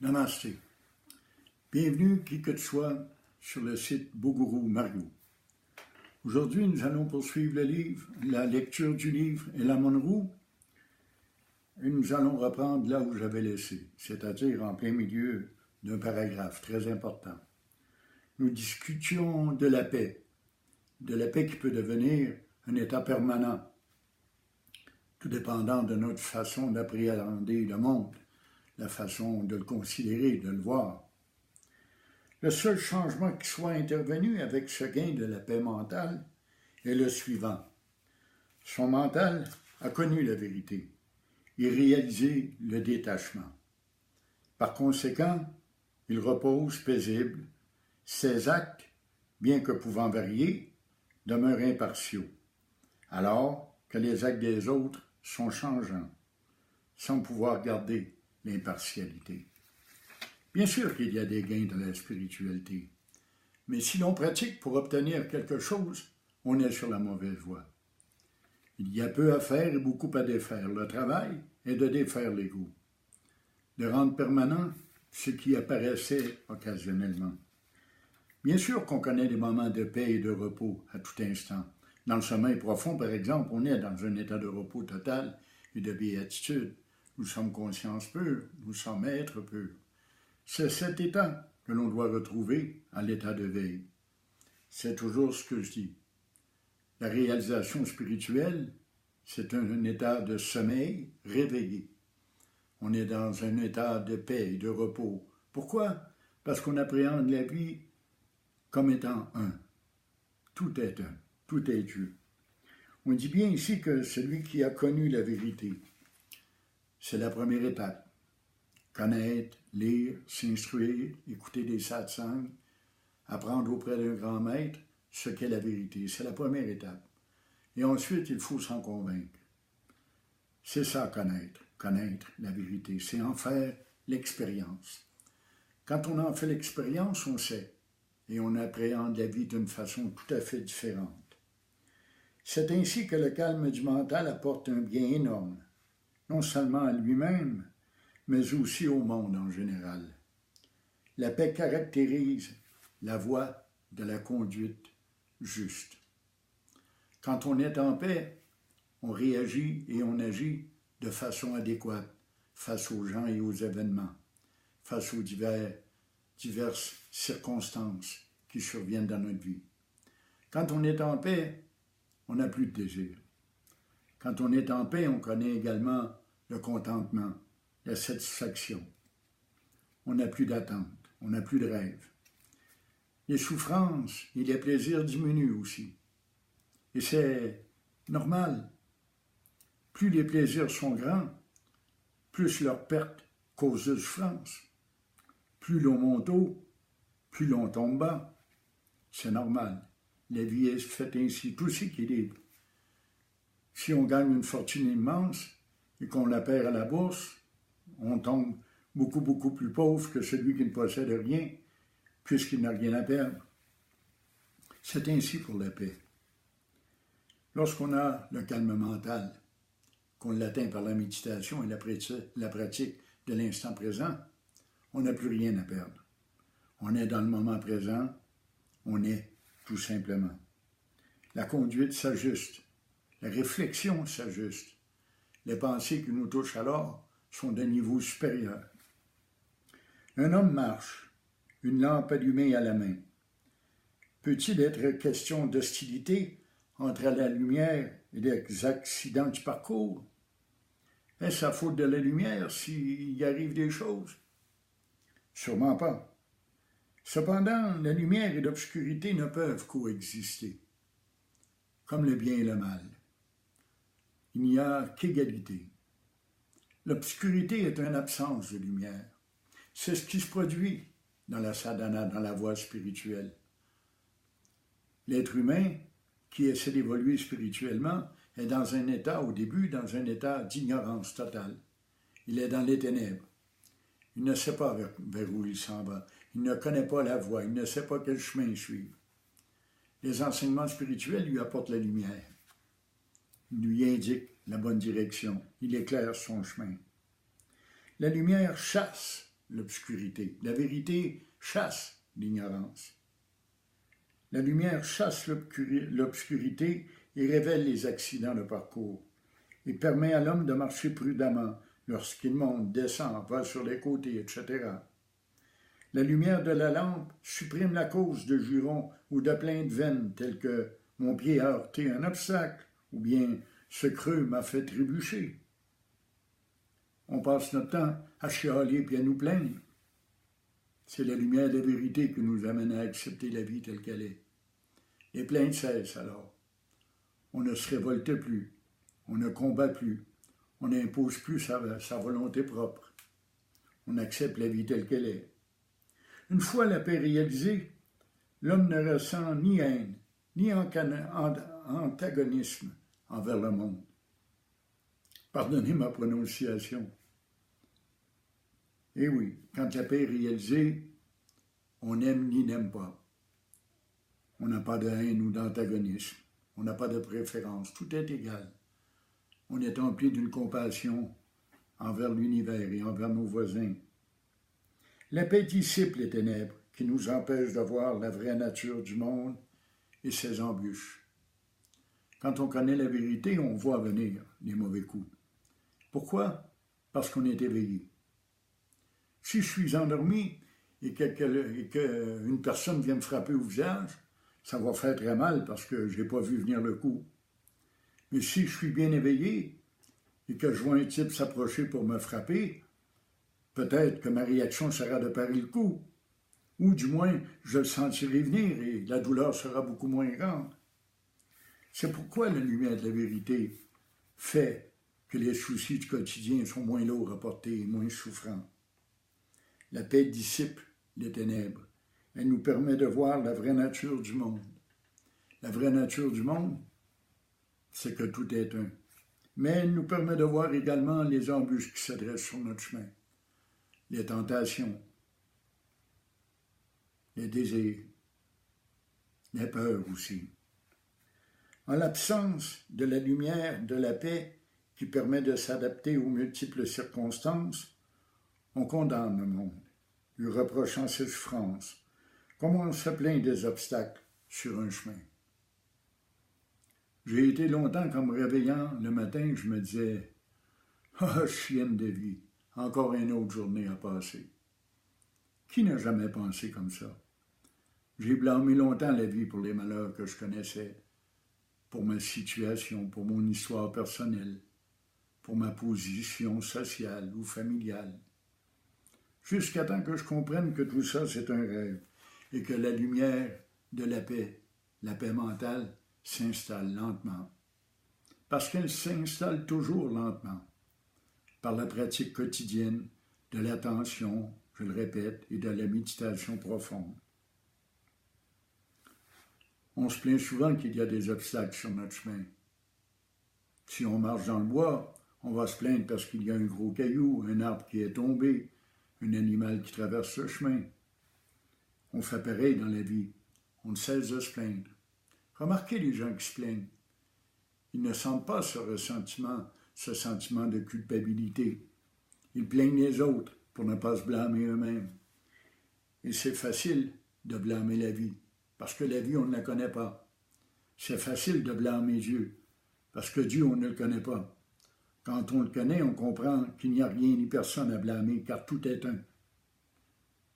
Namasté. Bienvenue, qui que tu sois, sur le site Boguru Mario. Aujourd'hui, nous allons poursuivre le livre, la lecture du livre et la Monroe, et nous allons reprendre là où j'avais laissé, c'est-à-dire en plein milieu d'un paragraphe très important. Nous discutions de la paix qui peut devenir un état permanent, tout dépendant de notre façon d'appréhender le monde, la façon de le considérer, de le voir. Le seul changement qui soit intervenu avec ce gain de la paix mentale est le suivant. Son mental a connu la vérité et réalisé le détachement. Par conséquent, il repose paisible. Ses actes, bien que pouvant varier, demeurent impartiaux, alors que les actes des autres sont changeants, sans pouvoir garder l'impartialité. Bien sûr qu'il y a des gains dans la spiritualité, mais si l'on pratique pour obtenir quelque chose, on est sur la mauvaise voie. Il y a peu à faire et beaucoup à défaire. Le travail est de défaire l'ego, de rendre permanent ce qui apparaissait occasionnellement. Bien sûr qu'on connaît des moments de paix et de repos à tout instant. Dans le sommeil profond, par exemple, on est dans un état de repos total et de béatitude. Nous sommes conscience pure, nous sommes êtres purs. C'est cet état que l'on doit retrouver à l'état de veille. C'est toujours ce que je dis. La réalisation spirituelle, c'est un état de sommeil réveillé. On est dans un état de paix et de repos. Pourquoi? Parce qu'on appréhende la vie comme étant un. Tout est un. Tout est Dieu. On dit bien ici que celui qui a connu la vérité, c'est la première étape. Connaître, lire, s'instruire, écouter des satsangs, apprendre auprès d'un grand maître ce qu'est la vérité. C'est la première étape. Et ensuite, il faut s'en convaincre. C'est ça, connaître la vérité. C'est en faire l'expérience. Quand on en fait l'expérience, on sait. Et on appréhende la vie d'une façon tout à fait différente. C'est ainsi que le calme du mental apporte un bien énorme, non seulement à lui-même, mais aussi au monde en général. La paix caractérise la voie de la conduite juste. Quand on est en paix, on réagit et on agit de façon adéquate face aux gens et aux événements, face aux diverses circonstances qui surviennent dans notre vie. Quand on est en paix, on n'a plus de désir. Quand on est en paix, on connaît également le contentement, la satisfaction. On n'a plus d'attente, on n'a plus de rêve. Les souffrances et les plaisirs diminuent aussi. Et c'est normal. Plus les plaisirs sont grands, plus leur perte cause de souffrance. Plus l'on monte haut, plus l'on tombe bas. C'est normal. La vie est faite ainsi, tout s'équilibre. Si on gagne une fortune immense et qu'on la perd à la bourse, on tombe beaucoup plus pauvre que celui qui ne possède rien, puisqu'il n'a rien à perdre. C'est ainsi pour la paix. Lorsqu'on a le calme mental, qu'on l'atteint par la méditation et la pratique de l'instant présent, on n'a plus rien à perdre. On est dans le moment présent, on est tout simplement. La conduite s'ajuste, la réflexion s'ajuste. Les pensées qui nous touchent alors sont d'un niveau supérieur. Un homme marche, une lampe allumée à la main. Peut-il être question d'hostilité entre la lumière et les accidents du parcours? Est-ce la faute de la lumière s'il y arrive des choses? Sûrement pas. Cependant, la lumière et l'obscurité ne peuvent coexister, comme le bien et le mal. Il n'y a qu'égalité. L'obscurité est une absence de lumière. C'est ce qui se produit dans la sadhana, dans la voie spirituelle. L'être humain qui essaie d'évoluer spirituellement est dans un état, au début, dans un état d'ignorance totale. Il est dans les ténèbres. Il ne sait pas vers où il s'en va. Il ne connaît pas la voie. Il ne sait pas quel chemin suivre. Les enseignements spirituels lui apportent la lumière. Ils lui indiquent la bonne direction. Il éclaire son chemin. La lumière chasse l'obscurité. La vérité chasse l'ignorance. La lumière chasse l'obscurité et révèle les accidents de parcours. Et permet à l'homme de marcher prudemment lorsqu'il monte, descend, va sur les côtés, etc. La lumière de la lampe supprime la cause de jurons ou de plaintes vaines telles que « mon pied a heurté un obstacle » ou bien « ce creux m'a fait trébucher ». On passe notre temps à chialer et à nous plaindre. C'est la lumière de la vérité qui nous amène à accepter la vie telle qu'elle est. Les plaintes cessent alors. On ne se révolte plus, on ne combat plus, on n'impose plus sa volonté propre. On accepte la vie telle qu'elle est. Une fois la paix réalisée, l'homme ne ressent ni haine, ni antagonisme envers le monde. Pardonnez ma prononciation. Eh oui, quand la paix est réalisée, on n'aime ni n'aime pas. On n'a pas de haine ou d'antagonisme. On n'a pas de préférence. Tout est égal. On est empli d'une compassion envers l'univers et envers nos voisins. La paix dissipe les ténèbres qui nous empêchent de voir la vraie nature du monde et ses embûches. Quand on connaît la vérité, on voit venir les mauvais coups. Pourquoi? Parce qu'on est éveillé. Si je suis endormi et qu'une personne vient me frapper au visage, ça va faire très mal parce que je n'ai pas vu venir le coup. Mais si je suis bien éveillé et que je vois un type s'approcher pour me frapper, peut-être que ma réaction sera de parer le coup, ou du moins je le sentirai venir et la douleur sera beaucoup moins grande. C'est pourquoi la lumière de la vérité fait que les soucis du quotidien sont moins lourds à porter et moins souffrants. La paix dissipe les ténèbres. Elle nous permet de voir la vraie nature du monde. La vraie nature du monde, c'est que tout est un. Mais elle nous permet de voir également les embûches qui s'adressent sur notre chemin, les tentations, les désirs, les peurs aussi. En l'absence de la lumière, de la paix qui permet de s'adapter aux multiples circonstances, on condamne le monde, lui reprochant ses souffrances, comme on se plaint des obstacles sur un chemin. J'ai été longtemps qu'en me réveillant le matin, je me disais « Ah, chienne de vie, encore une autre journée à passer. » Qui n'a jamais pensé comme ça? J'ai blâmé longtemps la vie pour les malheurs que je connaissais, pour ma situation, pour mon histoire personnelle, pour ma position sociale ou familiale. Jusqu'à temps que je comprenne que tout ça, c'est un rêve et que la lumière de la paix mentale, s'installe lentement. Parce qu'elle s'installe toujours lentement, par la pratique quotidienne de l'attention, je le répète, et de la méditation profonde. On se plaint souvent qu'il y a des obstacles sur notre chemin. Si on marche dans le bois, on va se plaindre parce qu'il y a un gros caillou, un arbre qui est tombé, un animal qui traverse le chemin. On fait pareil dans la vie. On ne cesse de se plaindre. Remarquez les gens qui se plaignent. Ils ne sentent pas ce sentiment de culpabilité. Ils plaignent les autres pour ne pas se blâmer eux-mêmes. Et c'est facile de blâmer la vie, parce que la vie, on ne la connaît pas. C'est facile de blâmer Dieu, parce que Dieu, on ne le connaît pas. Quand on le connaît, on comprend qu'il n'y a rien ni personne à blâmer, car tout est un.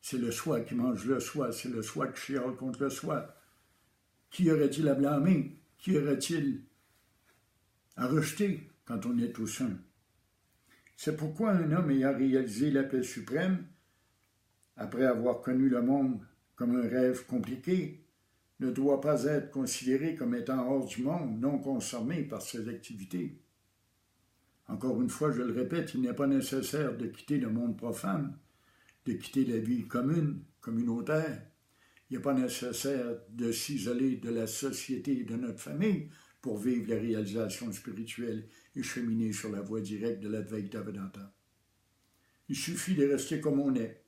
C'est le soi qui mange le soi, c'est le soi qui chiale contre le soi. Qui aurait-il à blâmer? Qui aurait-il à rejeter quand on est tous un? C'est pourquoi un homme ayant réalisé la paix suprême, après avoir connu le monde comme un rêve compliqué, ne doit pas être considéré comme étant hors du monde, non consommé par ses activités. Encore une fois, je le répète, il n'est pas nécessaire de quitter le monde profane, de quitter la vie commune, communautaire. Il n'est pas nécessaire de s'isoler de la société et de notre famille pour vivre la réalisation spirituelle et cheminer sur la voie directe de l'Advaita Vedanta. Il suffit de rester comme on est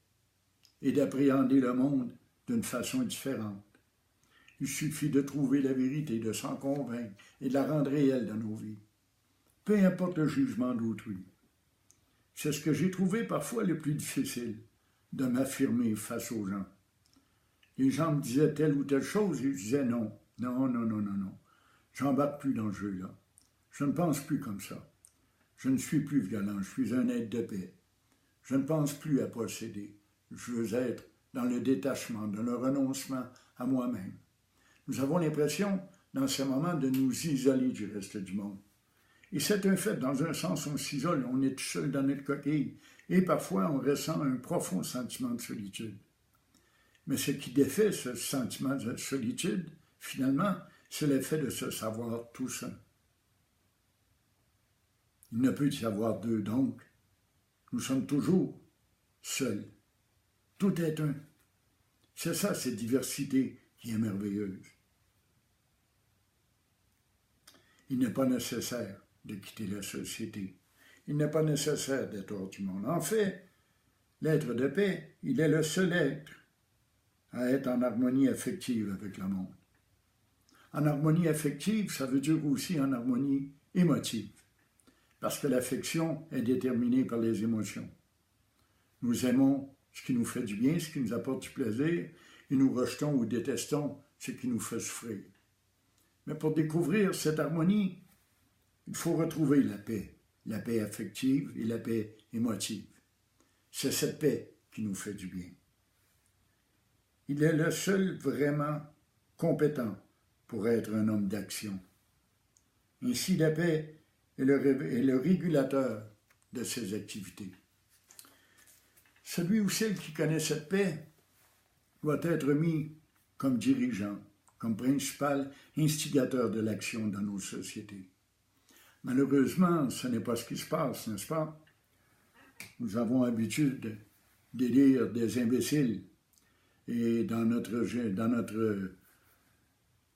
et d'appréhender le monde d'une façon différente. Il suffit de trouver la vérité, de s'en convaincre et de la rendre réelle dans nos vies. Peu importe le jugement d'autrui. C'est ce que j'ai trouvé parfois le plus difficile, de m'affirmer face aux gens. Les gens me disaient telle ou telle chose et je disais non, non, non, non, non, non. J'embarque plus dans ce jeu-là. Je ne pense plus comme ça. Je ne suis plus violent, je suis un être de paix. Je ne pense plus à posséder. Je veux être dans le détachement, dans le renoncement à moi-même. Nous avons l'impression, dans ces moments, de nous isoler du reste du monde. Et c'est un fait, dans un sens, on s'isole, on est tout seul dans notre coquille, et parfois on ressent un profond sentiment de solitude. Mais ce qui défait ce sentiment de solitude, finalement, c'est le fait de se savoir tout seul. Il ne peut y avoir deux, donc nous sommes toujours seuls. Tout est un. C'est ça, cette diversité qui est merveilleuse. Il n'est pas nécessaire de quitter la société. Il n'est pas nécessaire d'être hors du monde. En fait, l'être de paix, il est le seul être à être en harmonie affective avec le monde. En harmonie affective, ça veut dire aussi en harmonie émotive, parce que l'affection est déterminée par les émotions. Nous aimons ce qui nous fait du bien, ce qui nous apporte du plaisir, et nous rejetons ou détestons ce qui nous fait souffrir. Mais pour découvrir cette harmonie, il faut retrouver la paix affective et la paix émotive. C'est cette paix qui nous fait du bien. Il est le seul vraiment compétent pour être un homme d'action. Ainsi, la paix est le régulateur de ses activités. Celui ou celle qui connaît cette paix doit être mis comme dirigeant, comme principal instigateur de l'action dans nos sociétés. Malheureusement, ce n'est pas ce qui se passe, n'est-ce pas? Nous avons l'habitude d'élire des imbéciles et dans notre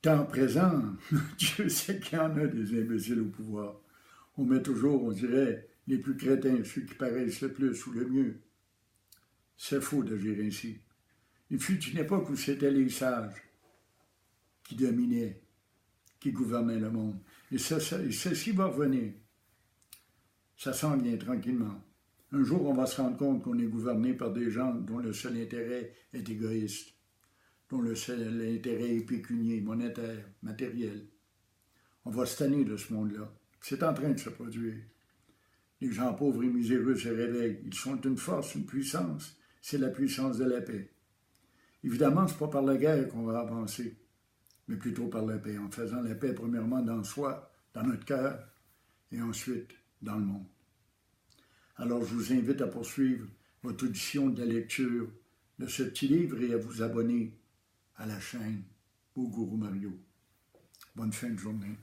temps présent, Dieu sait qu'il y en a des imbéciles au pouvoir. On met toujours, on dirait, les plus crétins, ceux qui paraissent le plus ou le mieux. C'est faux d'agir ainsi. Il fut une époque où c'était les sages qui dominaient, qui gouvernaient le monde. Et ceci va revenir. Ça s'en vient tranquillement. Un jour, on va se rendre compte qu'on est gouverné par des gens dont le seul intérêt est égoïste, dont le seul intérêt est pécunier, monétaire, matériel. On va se tanner de ce monde-là. C'est en train de se produire. Les gens pauvres et miséreux se réveillent. Ils sont une force, une puissance. C'est la puissance de la paix. Évidemment, ce n'est pas par la guerre qu'on va avancer, mais plutôt par la paix, en faisant la paix premièrement dans soi, dans notre cœur, et ensuite dans le monde. Alors, je vous invite à poursuivre votre audition de la lecture de ce petit livre et à vous abonner à la chaîne Bougourou Mario. Bonne fin de journée.